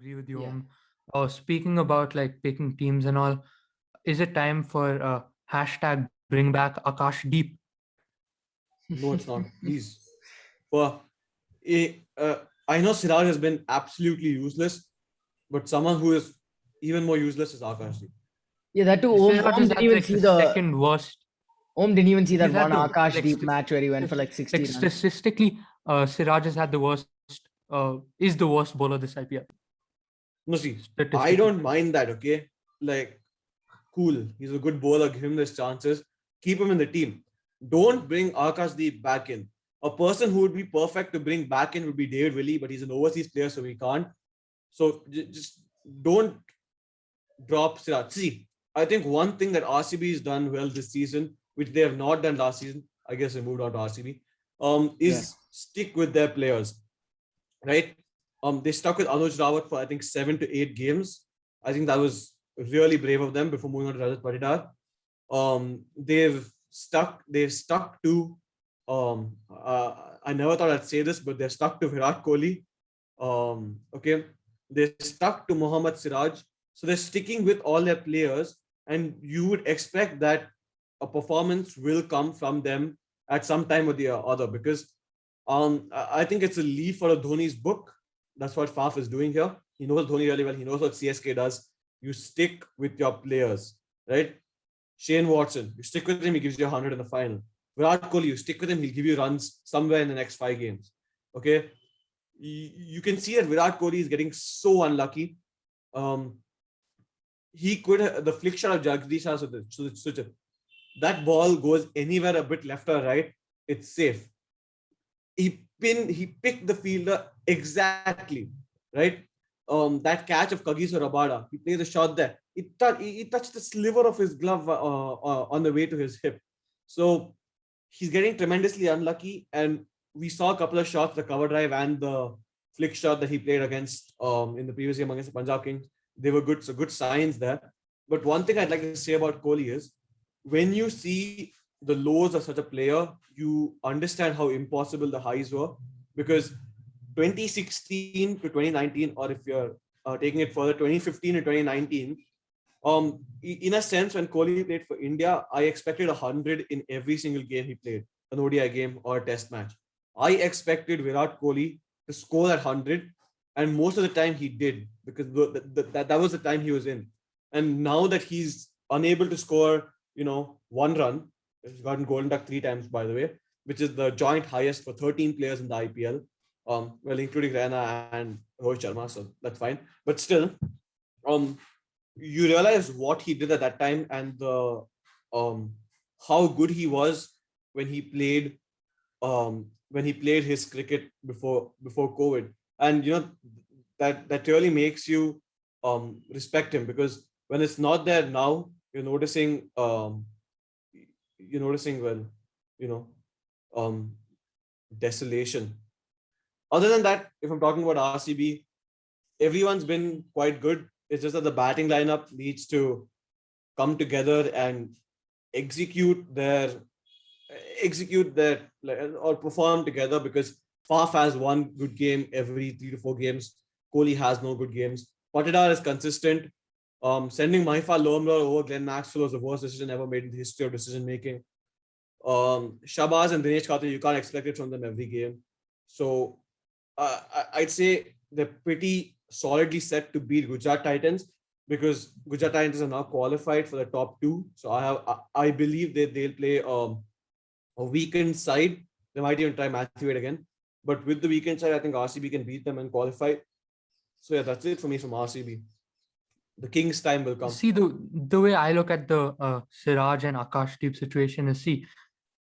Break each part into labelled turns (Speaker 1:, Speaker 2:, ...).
Speaker 1: agree with you.
Speaker 2: Yeah.
Speaker 1: Speaking about like picking teams and all, is it time for hashtag bring back Akash Deep?
Speaker 3: No, it's not. Please. For I know Siraj has been absolutely useless, but someone who is even more useless is Akash.
Speaker 2: Yeah, that too.
Speaker 1: Siraj
Speaker 2: Om
Speaker 1: has
Speaker 2: didn't
Speaker 1: had
Speaker 2: even
Speaker 1: like the
Speaker 2: see the
Speaker 1: second worst.
Speaker 2: Om didn't even see
Speaker 1: He's
Speaker 2: that
Speaker 1: had
Speaker 2: one
Speaker 1: the
Speaker 2: Akash
Speaker 1: like
Speaker 2: Deep match where he went for like
Speaker 1: like
Speaker 2: 60 runs.
Speaker 1: statistically, Siraj has had the worst. Is the worst bowler this IPL
Speaker 3: No, see, I
Speaker 1: statistically.
Speaker 3: don't mind that, okay? Like, cool. He's a good bowler. Give him his chances. Keep him in the team. Don't bring Akashdeep back in. A person who would be perfect to bring back in would be David Willey, but he's an overseas player, so we can't. So just don't drop Siraj. See, I think one thing that RCB has done well this season, which they have not done last season, I guess they moved on to RCB,
Speaker 2: Yeah.
Speaker 3: is stick with their players, right? They stuck with Anuj Rawat for I think 7 to 8 games. I think that was really brave of them before moving on to Rajat Patidar. They've stuck to I never thought I'd say this, but they're stuck to Virat Kohli. Okay, they're stuck to Mohammad Siraj. So they're sticking with all their players, and you would expect that a performance will come from them at some time or the other because I think it's a leaf for a Dhoni's book. That's what Faf is doing here. He knows Dhoni really well. He knows what CSK does. You stick with your players, right? Shane Watson, you stick with him, he gives you 100 in the final. Virat Kohli, you stick with him, he'll give you runs somewhere in the next 5 games. Okay, you can see that Virat Kohli is getting so unlucky. Um, he could the flick shot of Jagdish Suchit. That ball goes anywhere a bit left or right, it's safe. He picked the fielder exactly, right? That catch of Kagiso Rabada, he plays a shot there. He touched the sliver of his glove on the way to his hip. So he's getting tremendously unlucky. And we saw a couple of shots, the cover drive and the flick shot that he played against in the previous game against the Punjab Kings. They were good, so good signs there. But one thing I'd like to say about Kohli is when you see the lows of such a player, you understand how impossible the highs were because 2016 to 2019, or if you're taking it further, 2015 to 2019, in a sense, when Kohli played for India, I expected 100 in every single game he played, an ODI game or a test match. I expected Virat Kohli to score that 100, and most of the time he did because that was the time he was in. And now that he's unable to score, 1 run, he's gotten golden duck 3 times, by the way, which is the joint highest for 13 players in the IPL. Well, including Raina and Rohit Sharma, so that's fine. But still, um, you realize what he did at that time and the how good he was when he played his cricket before COVID, and that really makes you respect him because when it's not there now, you're noticing well, you know, um, desolation. Other than that, if I'm talking about RCB, everyone's been quite good. It's just that the batting lineup needs to come together and execute their or perform together because Faf has one good game every 3 to 4 games. Kohli has no good games. Patidar is consistent. Sending Mahifal Lomror over Glenn Maxwell was the worst decision ever made in the history of decision making. Shabazz and Dinesh Karthik, you can't expect it from them every game. So I'd say they're pretty solidly set to beat Gujarat Titans because Gujarat Titans are now qualified for the top two. So I believe they'll play a weekend side. They might even try Matthew Wade again. But with the weekend side, I think RCB can beat them and qualify. So yeah, that's it for me from RCB. The Kings' time will come.
Speaker 1: See, the way I look at the Siraj and Akash Deep situation is, see,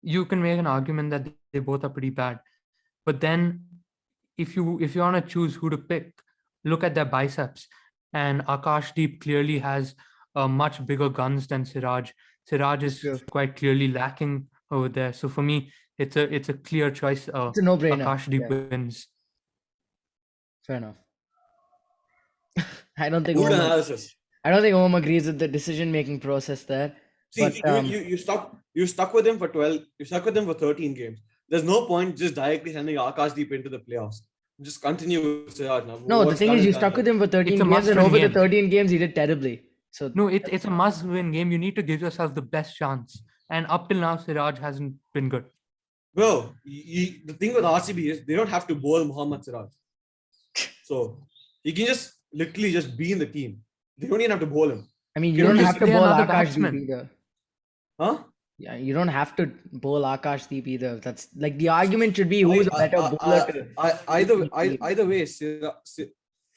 Speaker 1: you can make an argument that they both are pretty bad, but then if you want to choose who to pick, look at their biceps, and Akash Deep clearly has much bigger guns than Siraj. Siraj
Speaker 2: It's
Speaker 1: is
Speaker 2: true.
Speaker 1: quite clearly lacking over there. So for me, it's a clear choice.
Speaker 2: It's a no-brainer.
Speaker 1: Akash Deep
Speaker 2: Yeah,
Speaker 1: wins.
Speaker 2: fair enough. I don't think
Speaker 3: Good
Speaker 2: Om,
Speaker 3: analysis.
Speaker 2: I don't think Om agrees with the decision-making process there. But
Speaker 3: See, you stuck with him for 12. You stuck with him for 13 games. There's no point just directly sending Akash Deep into the playoffs. just continue with Siraj now.
Speaker 2: No, the
Speaker 3: What's
Speaker 2: thing
Speaker 3: done
Speaker 2: is, you
Speaker 3: done,
Speaker 2: stuck
Speaker 3: man.
Speaker 2: with him for 13
Speaker 1: a
Speaker 2: games, and
Speaker 1: must-win
Speaker 2: over the
Speaker 1: game.
Speaker 2: 13 games, he did terribly. So
Speaker 1: No, it's a must-win game. You need to give yourself the best chance. And up till now, Siraj hasn't been good.
Speaker 3: Bro, the thing with RCB is they don't have to bowl Mohammad Siraj. So he can just literally just be in the team. They don't even have to bowl him.
Speaker 2: I mean, you
Speaker 3: Can
Speaker 2: don't
Speaker 3: you
Speaker 2: have to
Speaker 1: play
Speaker 2: bowl
Speaker 1: another
Speaker 2: Akash Deep
Speaker 1: batsman?
Speaker 2: either.
Speaker 3: Huh?
Speaker 2: Yeah, you don't have to bowl Akash Deep either. That's like the argument should be who's a better bowler to.
Speaker 3: Either way,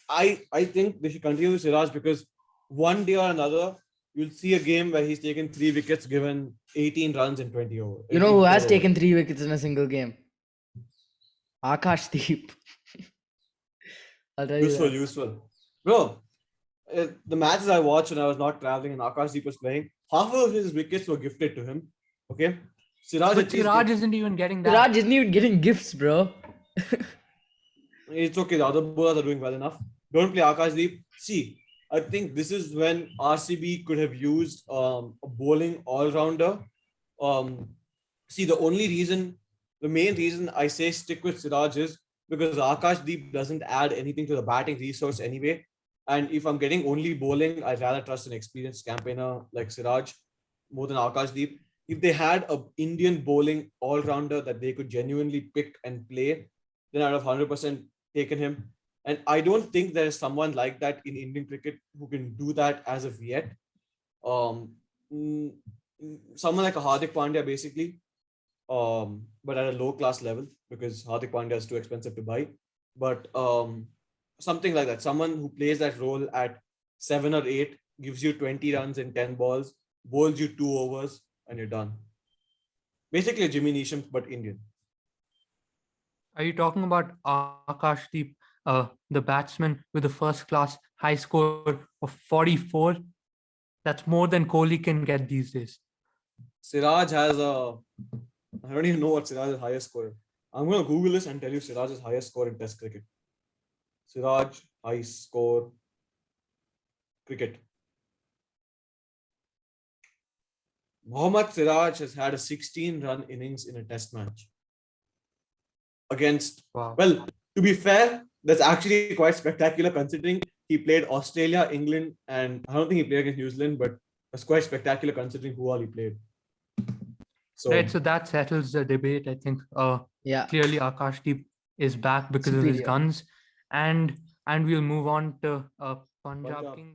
Speaker 3: I think they should continue with Siraj because one day or another you'll see a game where he's taken 3 wickets, given 18 runs in 20 overs.
Speaker 2: You know who has
Speaker 3: 84
Speaker 2: taken
Speaker 3: overs.
Speaker 2: 3 wickets in a single game? Akash Deep. I'll tell you
Speaker 3: Useful,
Speaker 2: that.
Speaker 3: useful, bro. The matches I watched when I was not traveling and Akashdeep was playing, half of his wickets were gifted to him. Okay, Siraj
Speaker 1: But
Speaker 3: at least
Speaker 1: Siraj
Speaker 3: gets-
Speaker 1: isn't even getting that.
Speaker 2: Siraj isn't even getting gifts, bro.
Speaker 3: it's okay. The other bowlers are doing well enough. Don't play Akashdeep. See, I think this is when RCB could have used a bowling all-rounder. See, the main reason I say stick with Siraj is because Akashdeep doesn't add anything to the batting resource anyway. And if I'm getting only bowling, I'd rather trust an experienced campaigner like Siraj more than Akashdeep. If they had an Indian bowling all-rounder that they could genuinely pick and play, then I'd have 100% taken him. And I don't think there is someone like that in Indian cricket who can do that as of yet. Um, mm, Someone like a Hardik Pandya, basically, but at a low class level because Hardik Pandya is too expensive to buy. But something like that, someone who plays that role at 7 or 8, gives you 20 runs in 10 balls, bowls you 2 overs, and you're done. Basically, a Jimmy Neesham, but Indian.
Speaker 1: Are you talking about Akashdeep, the batsman with the first class high score of 44? That's more than Kohli can get these days.
Speaker 3: Siraj has I don't even know what Siraj's highest score. I'm going to Google this and tell you Siraj's highest score in Test cricket. Siraj high score cricket. Mohammad Siraj has had a 16-run innings in a Test match against.
Speaker 1: Wow.
Speaker 3: Well, to be fair, that's actually quite spectacular considering he played Australia, England, and I don't think he played against New Zealand, but that's quite spectacular considering who all he played. So,
Speaker 1: Right, so that settles the debate. I think
Speaker 2: Yeah.
Speaker 1: clearly Akashdeep is back because of his
Speaker 2: Superior.
Speaker 1: guns, and we'll move on to Punjab
Speaker 3: Punjab.
Speaker 1: Kings.